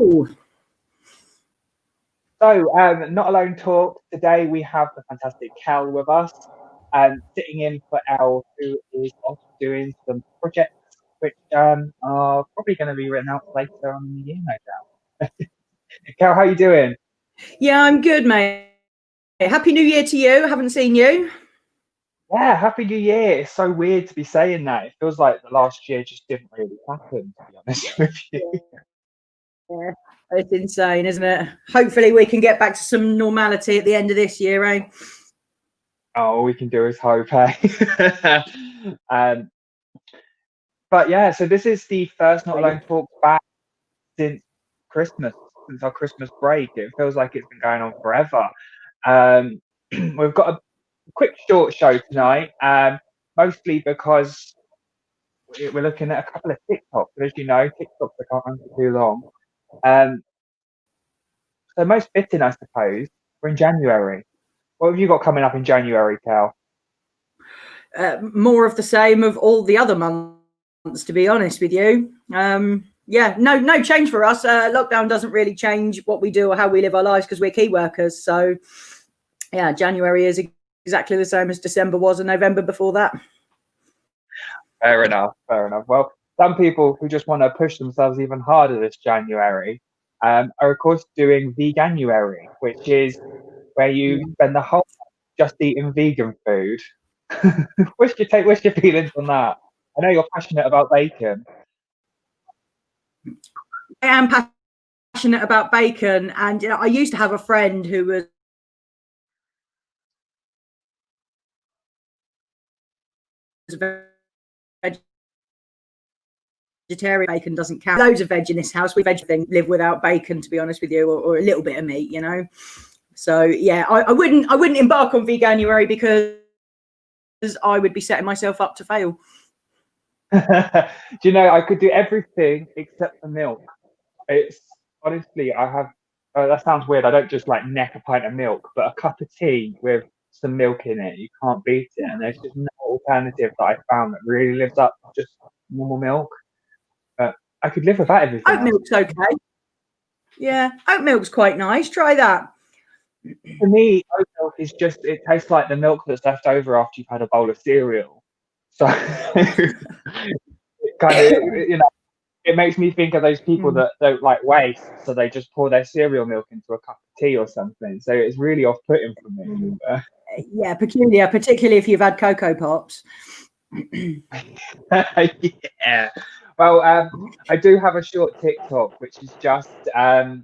Ooh. So, Not Alone Talk. Today we have the fantastic Cal with us, sitting in for Elle, who is off doing some projects, which are probably going to be written out later on in the year, no doubt. Cal, how you doing? Yeah, I'm good, mate. Happy New Year to you. I haven't seen you. Yeah, Happy New Year. It's so weird to be saying that. It feels like the last year just didn't really happen, to be honest with you. Yeah, it's insane, isn't it? Hopefully we can get back to some normality at the end of this year, eh? All we can do is hope, eh? But yeah, so this is the first Not Alone Talk back since Christmas, since our Christmas break. It feels like it's been going on forever. We've got a quick short show tonight, mostly because we're looking at a couple of TikToks. As you know, TikToks I can't run for too long. So most fitting, I suppose, we're in January. What have you got coming up in January, Cal? More of the same of all the other months, to be honest with you. Yeah, no change for us. Lockdown doesn't really change what we do or how we live our lives because we're key workers. So yeah, January is exactly the same as December was and November before that. Fair enough. Well, some people who just want to push themselves even harder this January are of course doing Veganuary, which is where you spend the whole month just eating vegan food. What's your feelings on that? I know you're passionate about bacon. I am passionate about bacon, and I used to have a friend who was vegetarian. Bacon doesn't count. Loads of veg in this house. We live without bacon, to be honest with you, or a little bit of meat, you know. So yeah, I wouldn't embark on Veganuary because I would be setting myself up to fail. Do you know, I could do everything except for milk. It's honestly, I have. That sounds weird. I don't just like neck a pint of milk, but a cup of tea with some milk in it, you can't beat it. And there's just no alternative that I found that really lives up to just normal milk. But I could live without everything. Oat milk's okay. Yeah, oat milk's quite nice. Try that. For me, oat milk is just, it tastes like the milk that's left over after you've had a bowl of cereal. So it kind of, you know, it makes me think of those people that don't like waste, so they just pour their cereal milk into a cup of tea or something. So it's really off-putting for me. Yeah, peculiar, particularly if you've had Cocoa Pops. Yeah. Well, I do have a short TikTok, which is just a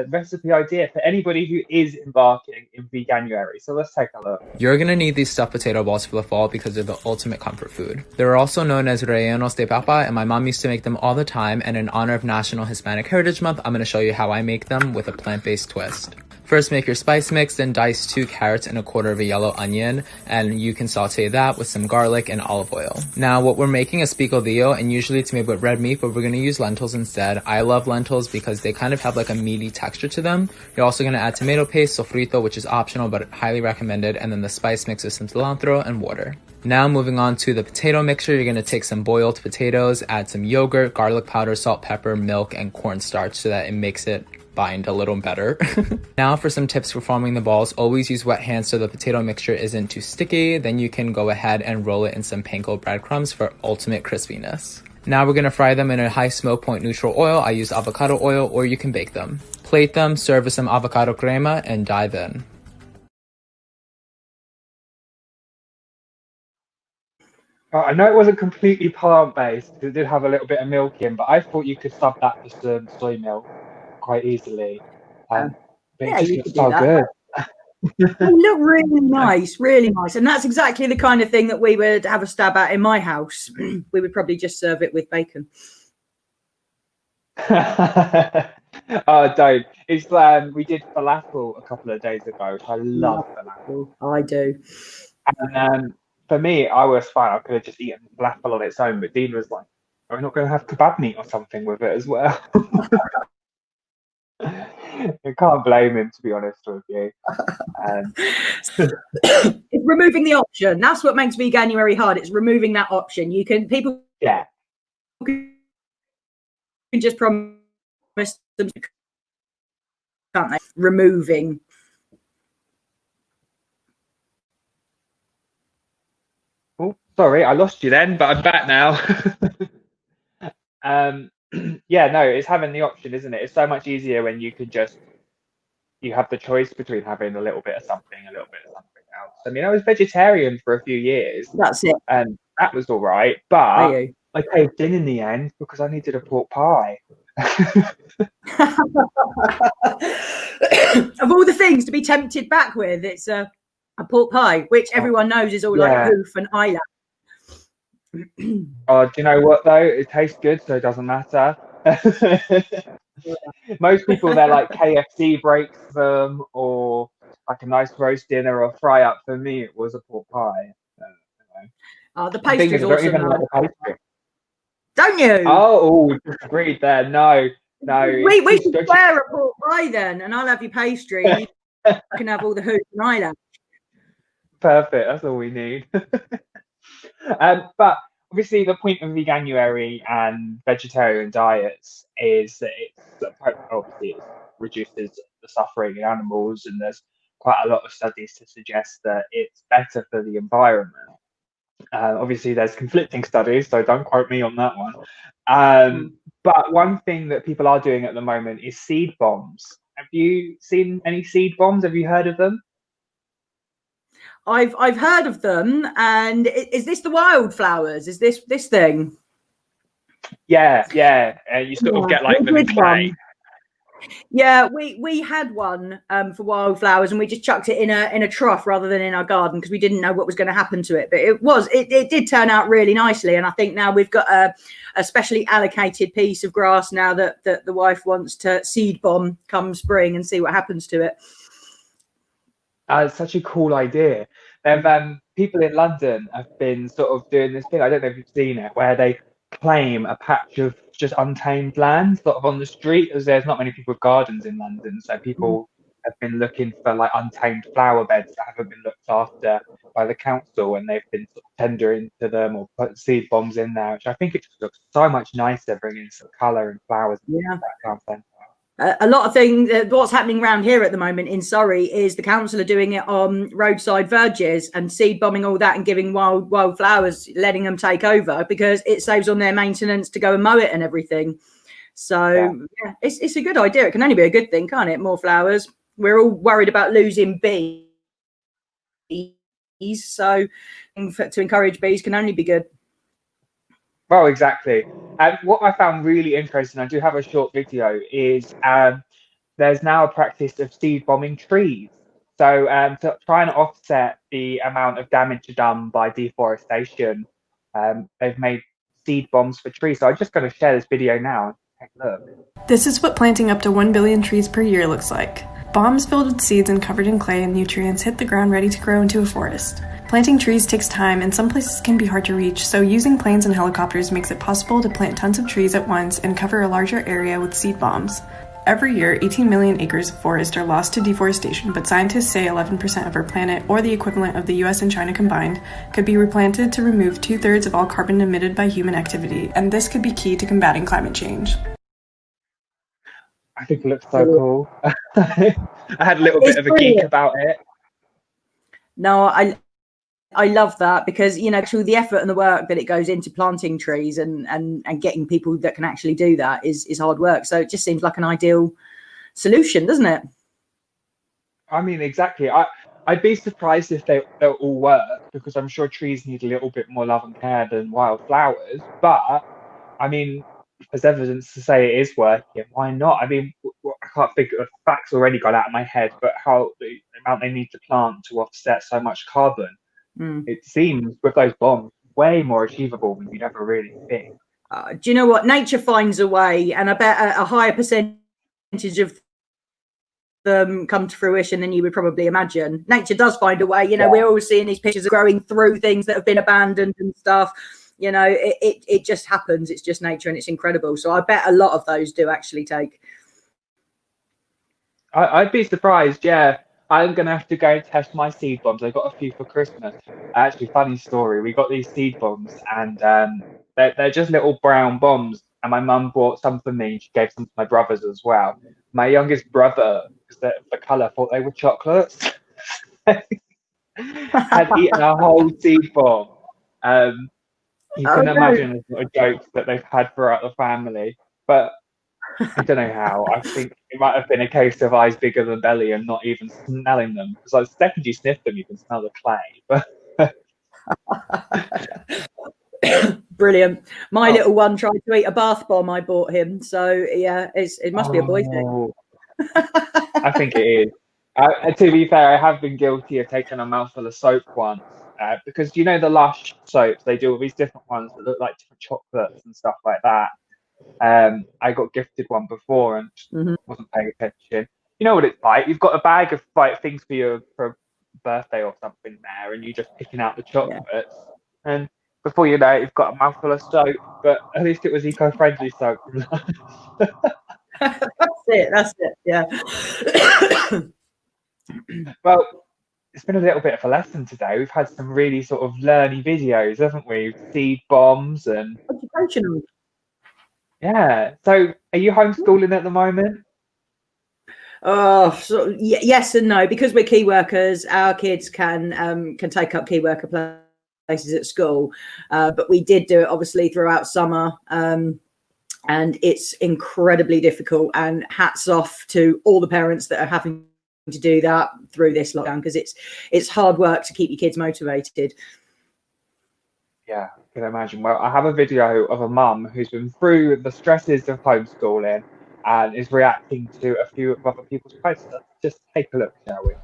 recipe idea for anybody who is embarking in Veganuary. So let's take a look. You're gonna need these stuffed potato balls for the fall because they're the ultimate comfort food. They're also known as rellenos de papa, and my mom used to make them all the time. And in honor of National Hispanic Heritage Month, I'm gonna show you how I make them with a plant-based twist. First, make your spice mix, then dice 2 carrots and 1/4 of a yellow onion, and you can saute that with some garlic and olive oil. Now, what we're making is picadillo, and usually it's made with red meat, but we're gonna use lentils instead. I love lentils because they kind of have like a meaty texture to them. You're also gonna add tomato paste, sofrito, which is optional but highly recommended, and then the spice mix with some cilantro and water. Now moving on to the potato mixture, you're gonna take some boiled potatoes, add some yogurt, garlic powder, salt, pepper, milk, and cornstarch so that it makes it bind a little better. Now for some tips for forming the balls, always use wet hands so the potato mixture isn't too sticky. Then you can go ahead and roll it in some panko breadcrumbs for ultimate crispiness. Now we're gonna fry them in a high smoke point neutral oil. I use avocado oil, or you can bake them. Plate them, serve with some avocado crema, and dive in. I know it wasn't completely plant-based, it did have a little bit of milk in, but I thought you could sub that for some soy milk quite easily. But Yeah, it just you looks could do so that. good. They look really nice, really nice. And that's exactly the kind of thing that we would have a stab at in my house. We would probably just serve it with bacon. Oh, don't. It's we did falafel a couple of days ago, which I love falafel. I do. And for me, I was fine. I could have just eaten falafel on its own, but Dean was like, "Are we not going to have kebab meat or something with it as well?" I can't blame him, to be honest with you. It's removing the option. That's what makes Veganuary hard. It's removing that option. People can just promise them aren't they? Removing. Oh, sorry, I lost you then, but I'm back now. Yeah, no, it's having the option, isn't it? It's so much easier when you could just, you have the choice between having a little bit of something, a little bit of something else. I mean, I was vegetarian for a few years, That's it. and that was all right, but I caved in the end because I needed a pork pie. Of all the things to be tempted back with, it's a pork pie, which everyone knows is all like hoof and eyelash. Oh, do you know what though? It tastes good, so it doesn't matter. Most people, they're like KFC breaks them, or like a nice roast dinner or fry up. For me, it was a pork pie. The pastry's I awesome. don't even like the pastry. Don't you? Oh, disagreed there. No. We should share a pork pie then, and I'll have your pastry, and you can have all the hoof and eyelash. Perfect. That's all we need. But obviously, the point of veganuary and vegetarian diets is that it reduces the suffering in animals, and there's quite a lot of studies to suggest that it's better for the environment. Obviously, there's conflicting studies, so don't quote me on that one. But one thing that people are doing at the moment is seed bombs. Have you seen any seed bombs? Have you heard of them? I've heard of them, and is this the wildflowers? Is this thing? Yeah. You sort of get like them in clay. Yeah, we had one for wildflowers, and we just chucked it in a trough rather than in our garden because we didn't know what was going to happen to it. But it did turn out really nicely, and I think now we've got a specially allocated piece of grass now that the wife wants to seed bomb come spring and see what happens to it. It's such a cool idea. People in London have been sort of doing this thing. I don't know if you've seen it, where they claim a patch of just untamed land sort of on the street, as there's not many people with gardens in London, so people have been looking for like untamed flower beds that haven't been looked after by the council, and they've been sort of tendering to them or put seed bombs in there, which I think it just looks so much nicer, bringing some colour and flowers into that town centre. A lot of things, what's happening around here at the moment in Surrey is the council are doing it on roadside verges and seed bombing all that and giving wildflowers, letting them take over because it saves on their maintenance to go and mow it and everything. So yeah, it's a good idea. It can only be a good thing, can't it? More flowers. We're all worried about losing bees, so to encourage bees can only be good. Well, exactly. And what I found really interesting, I do have a short video, is there's now a practice of seed bombing trees. So to try and offset the amount of damage done by deforestation, they've made seed bombs for trees. So I'm just going to share this video now and take a look. This is what planting up to 1 billion trees per year looks like. Bombs filled with seeds and covered in clay and nutrients hit the ground ready to grow into a forest. Planting trees takes time and some places can be hard to reach, so using planes and helicopters makes it possible to plant tons of trees at once and cover a larger area with seed bombs. Every year, 18 million acres of forest are lost to deforestation, but scientists say 11% of our planet, or the equivalent of the US and China combined, could be replanted to remove 2/3 of all carbon emitted by human activity, and this could be key to combating climate change. I think it looks so cool. I had a little bit of a geek about it. No, I love that because, you know, through the effort and the work that it goes into planting trees and getting people that can actually do that is hard work. So it just seems like an ideal solution, doesn't it? I mean, exactly. I'd be surprised if they'll all work because I'm sure trees need a little bit more love and care than wildflowers. But I mean, if there's evidence to say it is working, why not? I mean, I can't think of facts already got out of my head, but how the amount they need to plant to offset so much carbon. It seems with those bombs way more achievable than you'd ever really think. Do you know what? Nature finds a way, and I bet a higher percentage of them come to fruition than you would probably imagine. Nature does find a way. You know, we're all seeing these pictures of growing through things that have been abandoned and stuff. You know, it just happens. It's just nature, and it's incredible. So I bet a lot of those do actually take. I'd be surprised. Yeah. I'm going to have to go and test my seed bombs. I got a few for Christmas. Actually, funny story. We got these seed bombs and they're just little brown bombs. And my mum bought some for me and she gave some to my brothers as well. My youngest brother because the colour thought they were chocolates. Had eaten a whole seed bomb. You can imagine the sort of jokes that they've had throughout the family, but I don't know how. I think it might have been a case of eyes bigger than belly and not even smelling them. Because like, the second you sniff them, you can smell the clay. But Brilliant. My little one tried to eat a bath bomb I bought him. So yeah, it must be a boy thing. I think it is. To be fair, I have been guilty of taking a mouthful of soap once. Because you know the Lush soaps, they do all these different ones that look like different chocolates and stuff like that. I got gifted one before and wasn't paying attention. You know what it's like. You've got a bag of like things for a birthday or something there, and you're just picking out the chocolates. And before you know it, you've got a mouthful of soap. But at least it was eco-friendly soap. That's it. Yeah. Well, it's been a little bit of a lesson today. We've had some really sort of learny videos, haven't we? Seed bombs and educational. Yeah. So, are you homeschooling at the moment? Oh, so, yes and no. Because we're key workers, our kids can take up key worker places at school. But we did do it obviously throughout summer, and it's incredibly difficult. And hats off to all the parents that are having to do that through this lockdown, because it's hard work to keep your kids motivated. Yeah, I can imagine. Well, I have a video of a mum who's been through the stresses of homeschooling and is reacting to a few of other people's posts. Let's just take a look, shall we?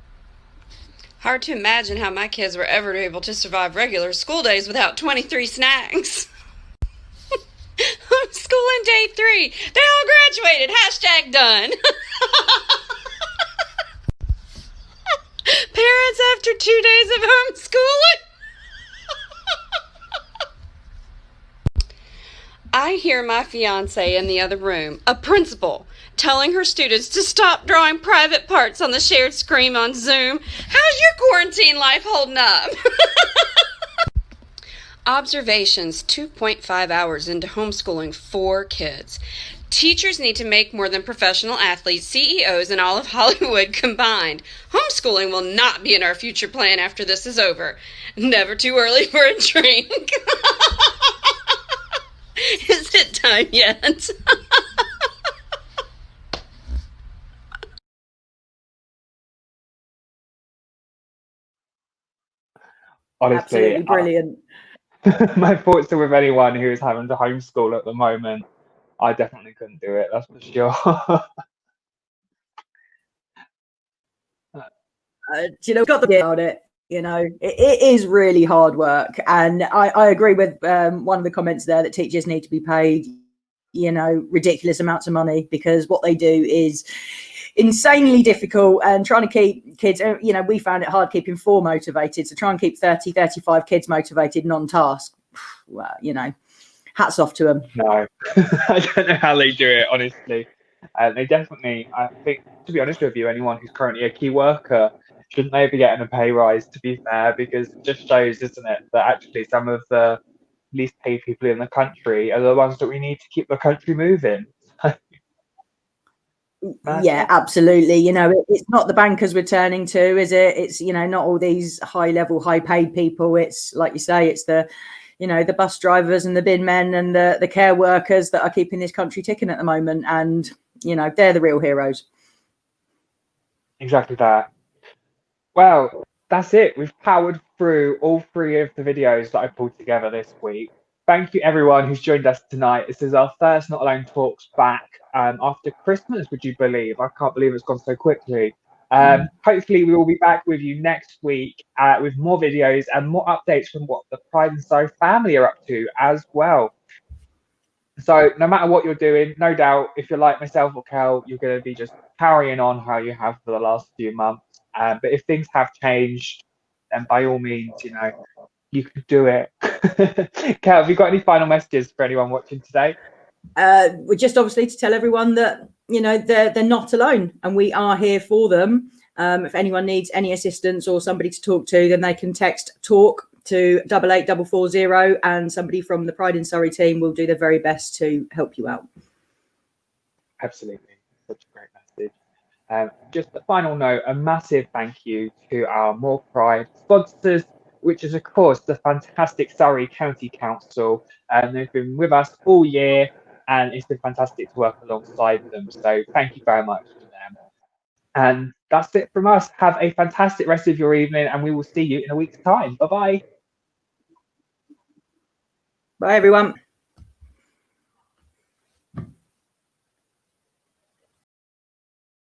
Hard to imagine how my kids were ever able to survive regular school days without 23 snacks. Homeschooling day 3. They all graduated. #done. Parents after 2 days of homeschooling. I hear my fiance in the other room, a principal, telling her students to stop drawing private parts on the shared screen on Zoom. How's your quarantine life holding up? Observations 2.5 hours into homeschooling 4 kids. Teachers need to make more than professional athletes, CEOs, and all of Hollywood combined. Homeschooling will not be in our future plan after this is over. Never too early for a drink. Is it time yet? Honestly, absolutely brilliant. My thoughts are with anyone who is having to homeschool at the moment. I definitely couldn't do it, that's for sure. You know, got the about it. You know, it is really hard work, and I agree with one of the comments there that teachers need to be paid, you know, ridiculous amounts of money, because what they do is insanely difficult, and trying to keep kids, you know, we found it hard keeping 4 motivated, so try and keep 35 kids motivated and on task. Well, you know, hats off to them. No, I don't know how they do it, honestly. They definitely, I think, to be honest with you, anyone who's currently a key worker, shouldn't they be getting a pay rise, to be fair? Because it just shows, isn't it, that actually some of the least paid people in the country are the ones that we need to keep the country moving. Yeah, absolutely. You know, it's not the bankers we're turning to, is it? It's, you know, not all these high level, high paid people. It's like you say, it's the, you know, the bus drivers and the bin men and the care workers that are keeping this country ticking at the moment. And, you know, they're the real heroes. Exactly that. Well, that's it. We've powered through all 3 of the videos that I pulled together this week. Thank you, everyone who's joined us tonight. This is our first Not Alone Talks back after Christmas, would you believe? I can't believe it's gone so quickly. Hopefully, we will be back with you next week with more videos and more updates from what the Pride and Surrey family are up to as well. So no matter what you're doing, no doubt, if you're like myself or Kel, you're going to be just carrying on how you have for the last few months. But if things have changed, then by all means, you know, you can do it. Kel, have you got any final messages for anyone watching today? We're just obviously to tell everyone that, you know, they're not alone, and we are here for them. If anyone needs any assistance or somebody to talk to, then they can text TALK to 88440, and somebody from the Pride in Surrey team will do their very best to help you out. Absolutely. Such a great message. Just a final note, a massive thank you to our More Pride sponsors, which is, of course, the fantastic Surrey County Council. They've been with us all year, and it's been fantastic to work alongside them. So thank you very much to them. And that's it from us. Have a fantastic rest of your evening, and we will see you in a week's time. Bye-bye. Bye, everyone.